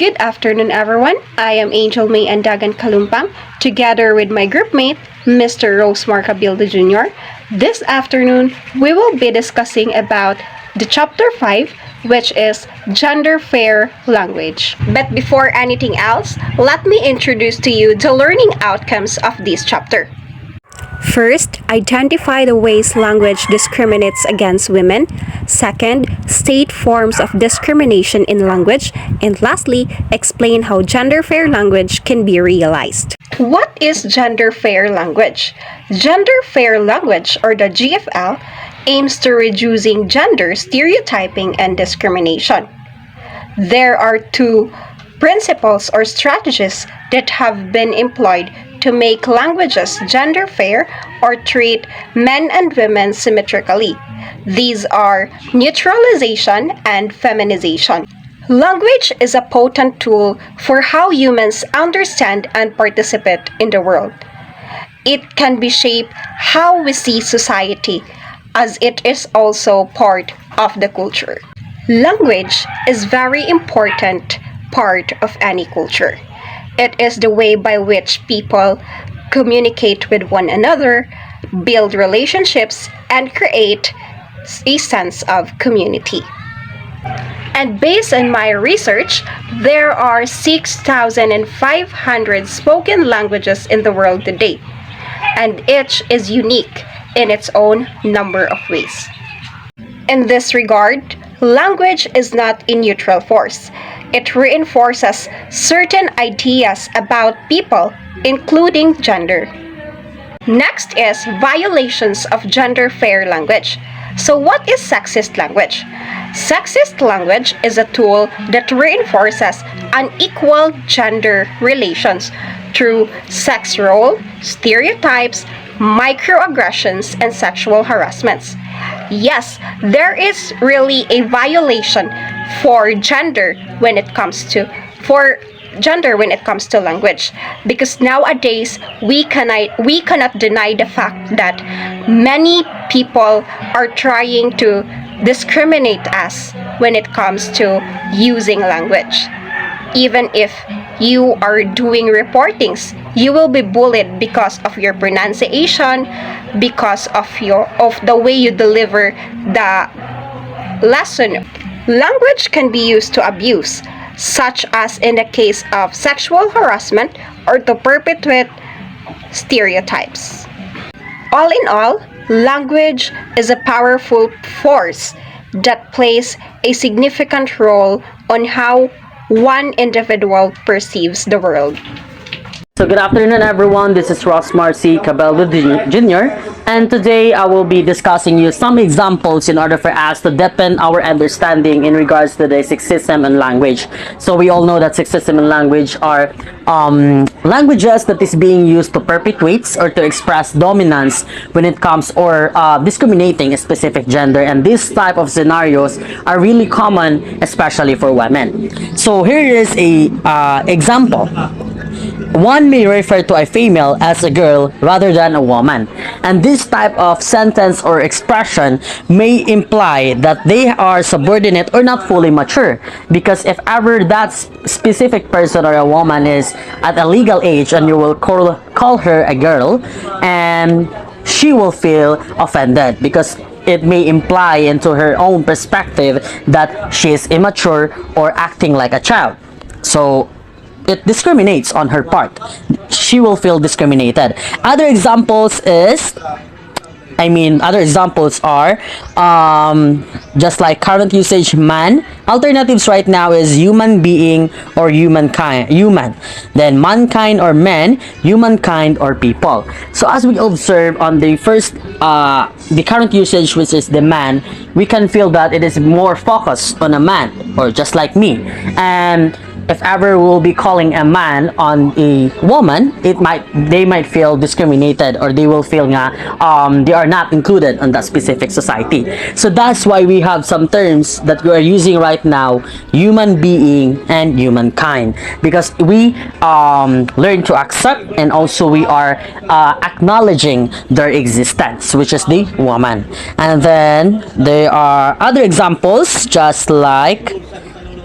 Good afternoon, everyone. I am Angel May Andagan Kalumpang, together with my groupmate, Mr. Rosemar Cabildo Jr. This afternoon, we will be discussing about the Chapter 5, which is Gender Fair Language. But before anything else, let me introduce to you the learning outcomes of this chapter. First, identify the ways language discriminates against women. Second, state forms of discrimination in language. And lastly, explain how gender fair language can be realized. What is gender fair language? Gender fair language, or the GFL, aims to reducing gender stereotyping and discrimination. There are two principles or strategies that have been employed to make languages gender fair or treat men and women symmetrically. These are neutralization and feminization. Language is a potent tool for how humans understand and participate in the world. It can be shape how we see society, as it is also part of the culture. Language is very important part of any culture. It is the way by which people communicate with one another, build relationships, and create a sense of community. And based on my research, there are 6,500 spoken languages in the world today, and each is unique in its own number of ways. In this regard, language is not a neutral force. It reinforces certain ideas about people, including gender. Next is violations of gender fair language. So what is sexist language? Sexist language is a tool that reinforces unequal gender relations through sex role, stereotypes, microaggressions, and sexual harassments. Yes, there is really a violation for gender when it comes to language, because nowadays we cannot deny the fact that many people are trying to discriminate us when it comes to using language. Even if you are doing reportings, you will be bullied because of your pronunciation, because of the way you deliver the lesson. Language can be used to abuse, such as in the case of sexual harassment or to perpetuate stereotypes. All in all, language is a powerful force that plays a significant role on how one individual perceives the world. So good afternoon, everyone. This is Rosemar C. Cabello Jr. And today I will be discussing you some examples in order for us to deepen our understanding in regards to the sexism and language. So we all know that sexism and language are languages that is being used to perpetuate or to express dominance when it comes or discriminating a specific gender. And these type of scenarios are really common, especially for women. So here is a example. One may refer to a female as a girl rather than a woman. And this type of sentence or expression may imply that they are subordinate or not fully mature. Because if ever that specific person or a woman is at a legal age and you will call her a girl, and she will feel offended because it may imply into her own perspective that she is immature or acting like a child. So it discriminates on her part. She will feel discriminated. Other examples are just like current usage man. Alternatives right now is human being or humankind. Human. Then mankind or men, humankind or people. So as we observe on the first, the current usage, which is the man, we can feel that it is more focused on a man or just like me. And if ever we'll be calling a man on a woman, they might feel discriminated, or they will feel they are not included on that specific society. So that's why we have some terms that we are using right now, human being and humankind, because we learn to accept, and also we are acknowledging their existence, which is the woman. And then there are other examples just like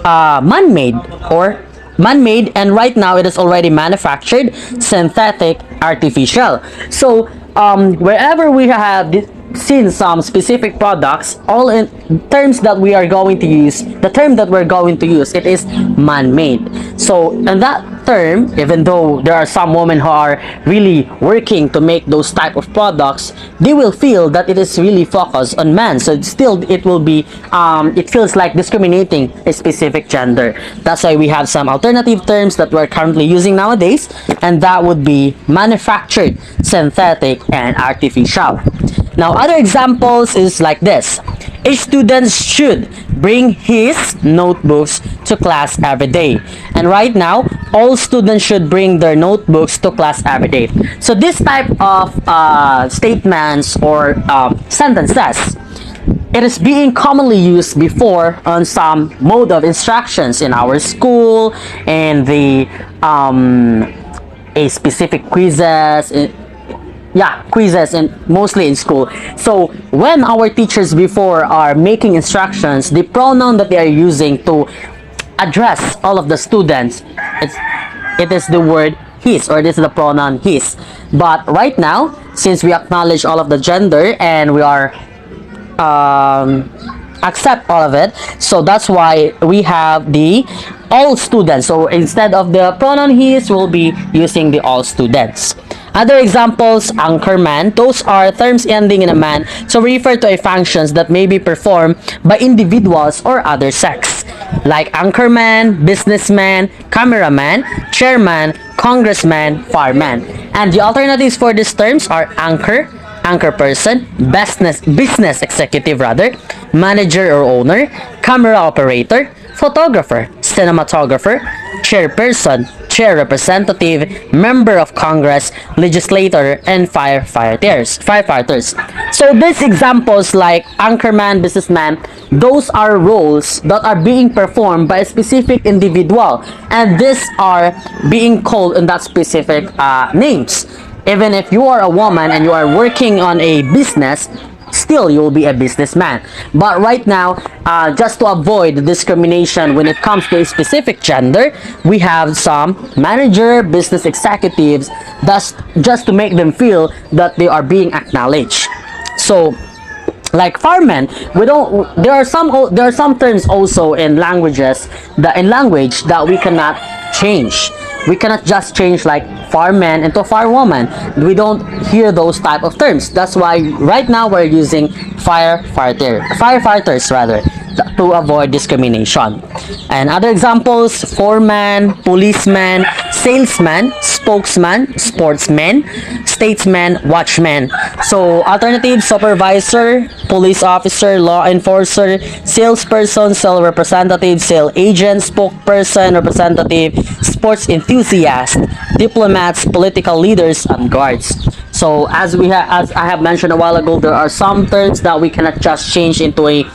man-made or man-made, and right now it is already manufactured, synthetic, artificial. So wherever we have seen some specific products, all in terms that we are going to use, the term that we're going to use, it is man-made. So in that term, even though there are some women who are really working to make those type of products, they will feel that it is really focused on men. So still it will be it feels like discriminating a specific gender. That's why we have some alternative terms that we're currently using nowadays, and that would be manufactured, synthetic, and artificial. Now other examples is like this: a student should bring his notebooks to class every day. And right now, all students should bring their notebooks to class every day. So this type of statements or sentences, it is being commonly used before on some mode of instructions in our school, and the a specific quizzes, quizzes, and mostly in school. So when our teachers before are making instructions, the pronoun that they are using to address all of the students, it is the word his, or this is the pronoun his. But right now, since we acknowledge all of the gender and we are accept all of it, so that's why we have the all students. So instead of the pronoun his, we'll be using the all students. Other examples: anchorman. Those are terms ending in a man, so refer to a functions that may be performed by individuals or other sex, like anchorman, businessman, cameraman, chairman, congressman, fireman. And the alternatives for these terms are anchor, anchor person, business executive rather, manager or owner, camera operator, photographer, cinematographer, chairperson, chair representative, member of Congress, legislator, and firefighters. So these examples like anchorman, businessman, those are roles that are being performed by a specific individual, and these are being called in that specific names. Even if you are a woman and you are working on a business, still you will be a businessman. But right now, just to avoid the discrimination when it comes to a specific gender, we have some manager, business executives, that's just to make them feel that they are being acknowledged. So like fireman, there are some terms also in language that we cannot change. We cannot just change like fireman into firewoman. We don't hear those type of terms. That's why right now we're using firefighters rather, to avoid discrimination. And other examples: foreman, policeman, salesman, spokesman, sportsman, statesman, watchman. So alternative: supervisor, police officer, law enforcer, salesperson, sales representative, sales agent, spokesperson, representative, sports enthusiast, diplomats, political leaders, and guards. So as I have mentioned a while ago, there are some terms that we cannot just change into a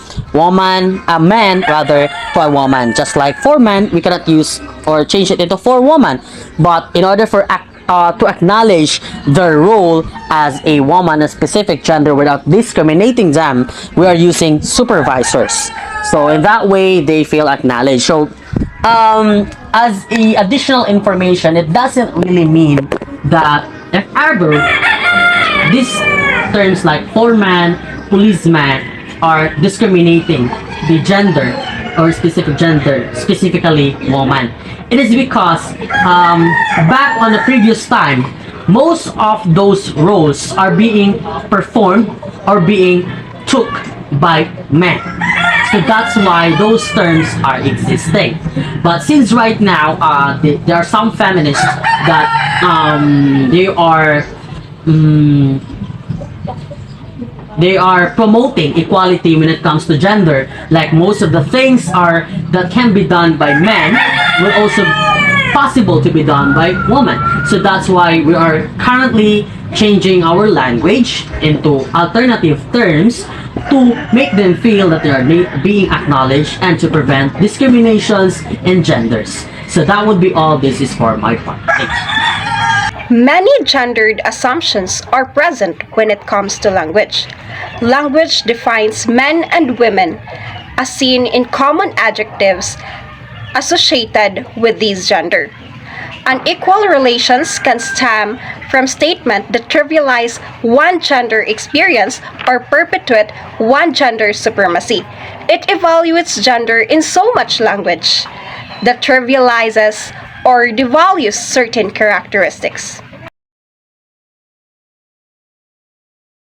man rather, to a woman. Just like foreman, we cannot use or change it into forewoman. But in order for to acknowledge their role as a woman, a specific gender, without discriminating them, we are using supervisors. So in that way, they feel acknowledged. So as a additional information, it doesn't really mean that if ever these terms like foreman, policeman are discriminating the gender or specific gender, specifically woman. It is because back on the previous time, most of those roles are being performed or being took by men. So that's why those terms are existing. But since right now there are some feminists that they are promoting equality when it comes to gender. Like most of the things that can be done by men will also possible to be done by women. So that's why we are currently changing our language into alternative terms to make them feel that they are being acknowledged and to prevent discriminations in genders. So that would be all. This is for my part. Thanks. Many gendered assumptions are present when it comes to language. Language defines men and women, as seen in common adjectives associated with these gender. Unequal relations can stem from statements that trivialize one gender experience or perpetuate one gender supremacy. It evaluates gender in so much language that trivializes or devalues certain characteristics.